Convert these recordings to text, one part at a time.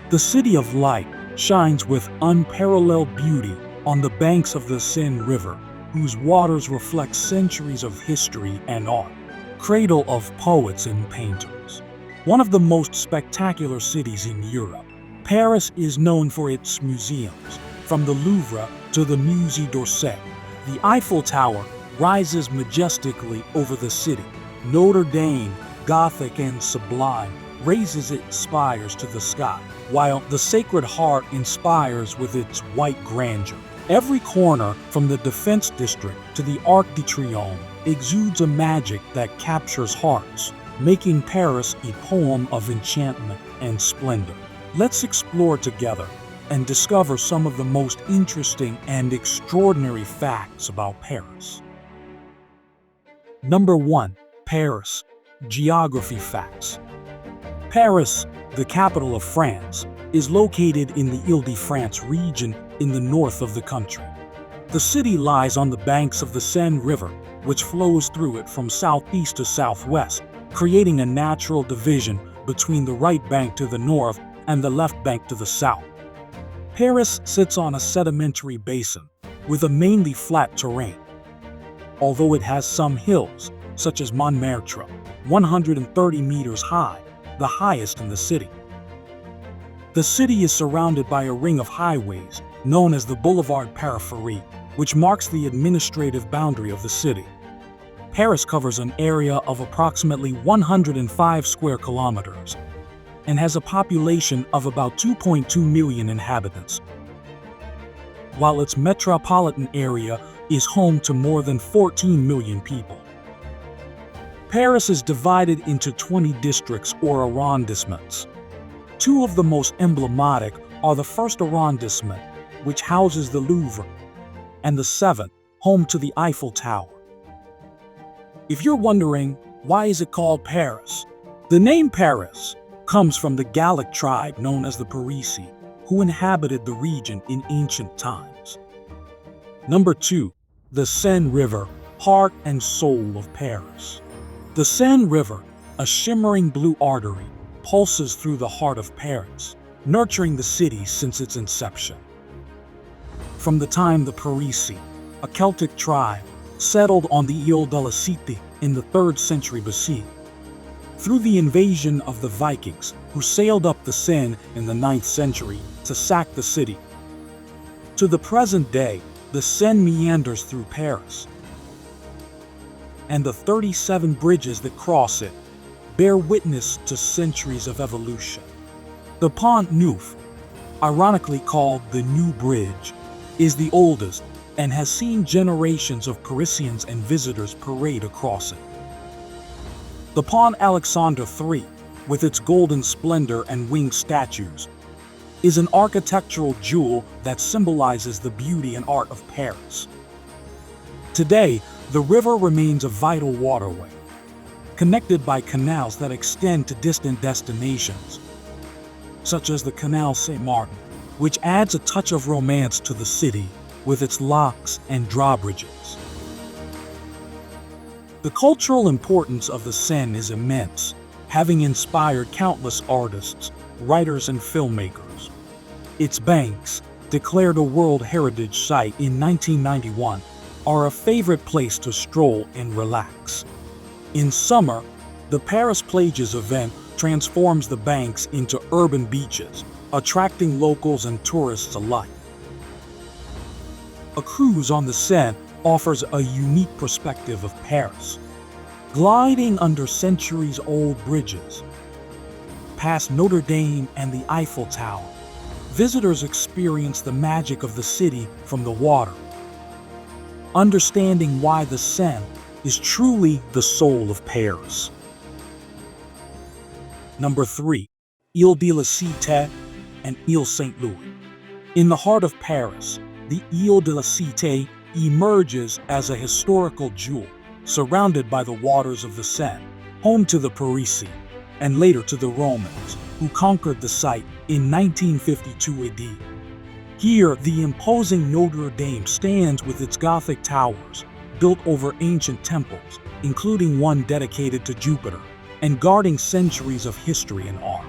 The City of Light shines with unparalleled beauty on the banks of the Seine River, whose waters reflect centuries of history and art, cradle of poets and painters. One of the most spectacular cities in Europe, Paris is known for its museums, from the Louvre to the Musée d'Orsay. The Eiffel Tower rises majestically over the city. Notre Dame, Gothic and sublime, raises its spires to the sky, while the Sacred Heart inspires with its white grandeur. Every corner, from the Defense District to the Arc de Triomphe, exudes a magic that captures hearts, making Paris a poem of enchantment and splendor. Let's explore together and discover some of the most interesting and extraordinary facts about Paris. Number 1. Paris. Geography facts. Paris, the capital of France, is located in the Île-de-France region in the north of the country. The city lies on the banks of the Seine River, which flows through it from southeast to southwest, creating a natural division between the right bank to the north and the left bank to the south. Paris sits on a sedimentary basin with a mainly flat terrain, although it has some hills, such as Montmartre, 130 meters high, the highest in the city. The city is surrounded by a ring of highways known as the Boulevard Périphérie, which marks the administrative boundary of the city. Paris covers an area of approximately 105 square kilometers and has a population of about 2.2 million inhabitants, while its metropolitan area is home to more than 14 million people. Paris is divided into 20 districts or arrondissements. Two of the most emblematic are the first arrondissement, which houses the Louvre, and the seventh, home to the Eiffel Tower. If you're wondering, why is it called Paris? The name Paris comes from the Gallic tribe known as the Parisi, who inhabited the region in ancient times. Number 2. The Seine River, heart and soul of Paris. The Seine River, a shimmering blue artery, pulses through the heart of Paris, nurturing the city since its inception. From the time the Parisi, a Celtic tribe, settled on the Île de la Cité in the 3rd century BC, through the invasion of the Vikings, who sailed up the Seine in the 9th century to sack the city, to the present day, the Seine meanders through Paris, and the 37 bridges that cross it bear witness to centuries of evolution. The Pont Neuf, ironically called the New Bridge, is the oldest and has seen generations of Parisians and visitors parade across it. The Pont Alexandre III, with its golden splendor and winged statues, is an architectural jewel that symbolizes the beauty and art of Paris. Today, the river remains a vital waterway, connected by canals that extend to distant destinations, such as the Canal Saint-Martin, which adds a touch of romance to the city with its locks and drawbridges. The cultural importance of the Seine is immense, having inspired countless artists, writers, and filmmakers. Its banks, declared a World Heritage Site in 1991, are a favorite place to stroll and relax. In summer, the Paris Plages event transforms the banks into urban beaches, attracting locals and tourists alike. A cruise on the Seine offers a unique perspective of Paris. Gliding under centuries-old bridges, past Notre Dame and the Eiffel Tower, visitors experience the magic of the city from the water, understanding why the Seine is truly the soul of Paris. Number 3. Île de la Cité and Île Saint-Louis. In the heart of Paris, the Île de la Cité emerges as a historical jewel, surrounded by the waters of the Seine, home to the Parisi, and later to the Romans, who conquered the site in 1952 AD. Here, the imposing Notre Dame stands with its Gothic towers, built over ancient temples, including one dedicated to Jupiter, and guarding centuries of history and art.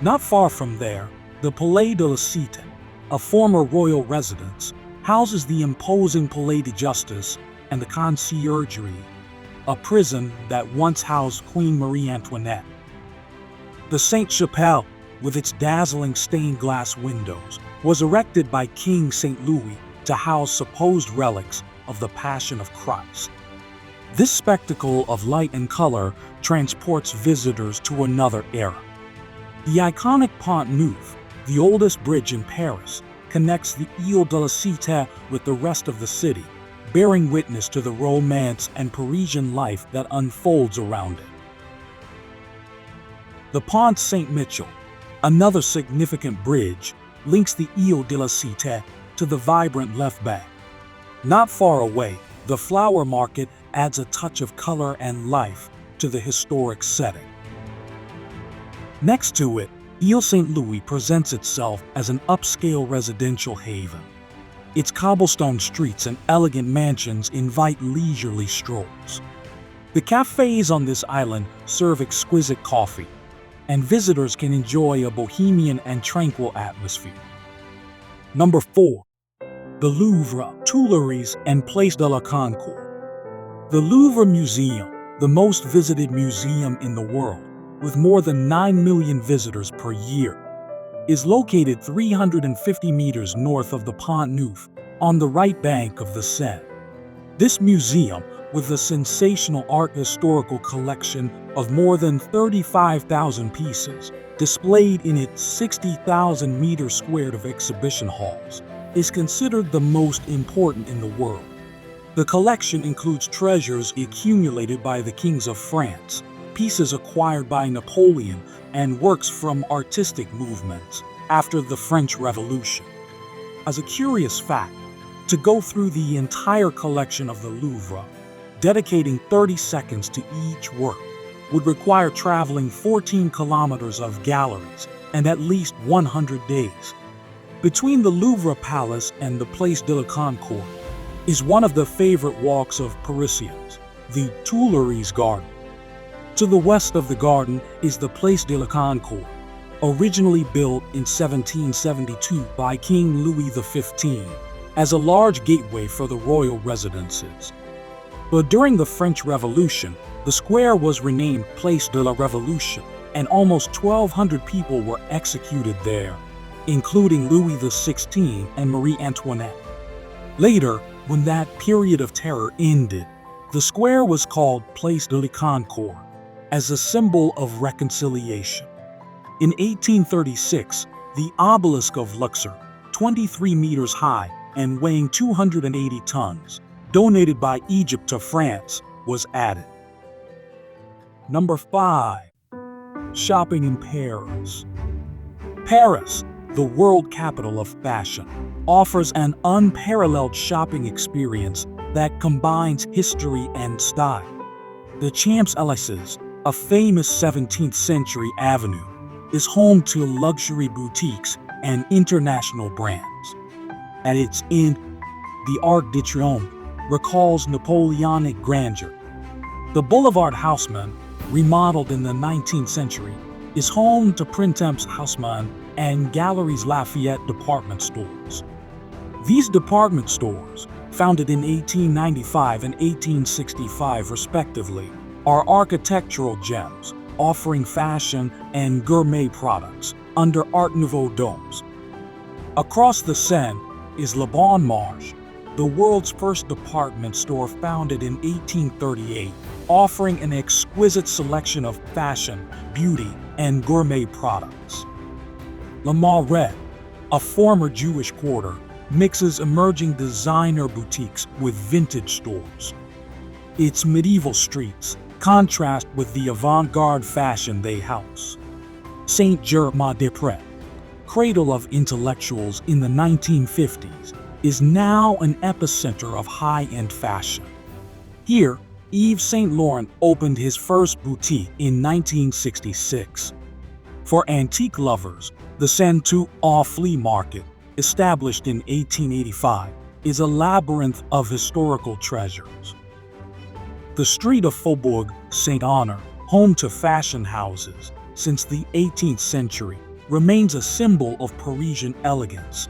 Not far from there, the Palais de la Cité, a former royal residence, houses the imposing Palais de Justice and the Conciergerie, a prison that once housed Queen Marie Antoinette. The Sainte-Chapelle, with its dazzling stained glass windows, was erected by King St. Louis to house supposed relics of the Passion of Christ. This spectacle of light and color transports visitors to another era. The iconic Pont Neuf, the oldest bridge in Paris, connects the Île de la Cité with the rest of the city, bearing witness to the romance and Parisian life that unfolds around it. The Pont Saint-Michel, another significant bridge, links the Île de la Cité to the vibrant left bank. Not far away, the flower market adds a touch of color and life to the historic setting. Next to it, Ile St. Louis presents itself as an upscale residential haven. Its cobblestone streets and elegant mansions invite leisurely strolls. The cafes on this island serve exquisite coffee, and visitors can enjoy a bohemian and tranquil atmosphere. Number 4. The Louvre, Tuileries, and Place de la Concorde. The Louvre Museum, the most visited museum in the world, with more than 9 million visitors per year, is located 350 meters north of the Pont Neuf on the right bank of the Seine. This museum, with a sensational art historical collection of more than 35,000 pieces, displayed in its 60,000 meters squared of exhibition halls, is considered the most important in the world. The collection includes treasures accumulated by the kings of France, pieces acquired by Napoleon, and works from artistic movements after the French Revolution. As a curious fact, to go through the entire collection of the Louvre, dedicating 30 seconds to each work, would require traveling 14 kilometers of galleries and at least 100 days. Between the Louvre Palace and the Place de la Concorde is one of the favorite walks of Parisians, the Tuileries Garden. To the west of the garden is the Place de la Concorde, originally built in 1772 by King Louis XV as a large gateway for the royal residences. But during the French Revolution, the square was renamed Place de la Révolution, and almost 1,200 people were executed there, including Louis XVI and Marie Antoinette. Later, when that period of terror ended, the square was called Place de la Concorde, as a symbol of reconciliation. In 1836, the obelisk of Luxor, 23 meters high and weighing 280 tons, donated by Egypt to France, was added. Number 5. Shopping in Paris. Paris, the world capital of fashion, offers an unparalleled shopping experience that combines history and style. The Champs-Élysées, a famous 17th century avenue, is home to luxury boutiques and international brands. At its end, the Arc de Triomphe recalls Napoleonic grandeur. The Boulevard Haussmann, remodeled in the 19th century, is home to Printemps Haussmann and Galeries Lafayette department stores. These department stores, founded in 1895 and 1865 respectively, are architectural gems, offering fashion and gourmet products under Art Nouveau domes. Across the Seine is Le Bon Marché, the world's first department store founded in 1838, offering an exquisite selection of fashion, beauty, and gourmet products. Le Marais, a former Jewish quarter, mixes emerging designer boutiques with vintage stores. Its medieval streets contrast with the avant-garde fashion they house. Saint-Germain-des-Prés, cradle of intellectuals in the 1950s, is now an epicenter of high-end fashion. Here, Yves Saint Laurent opened his first boutique in 1966. For antique lovers, the Saint-Ouen flea market, established in 1885, is a labyrinth of historical treasures. The street of Faubourg Saint-Honore, home to fashion houses since the 18th century, remains a symbol of Parisian elegance.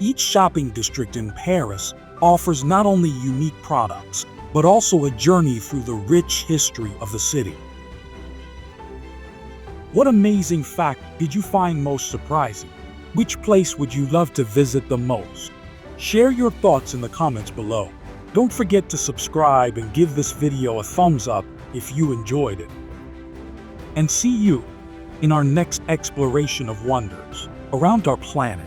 Each shopping district in Paris offers not only unique products, but also a journey through the rich history of the city. What amazing fact did you find most surprising? Which place would you love to visit the most? Share your thoughts in the comments below. Don't forget to subscribe and give this video a thumbs up if you enjoyed it. And see you in our next exploration of wonders around our planet.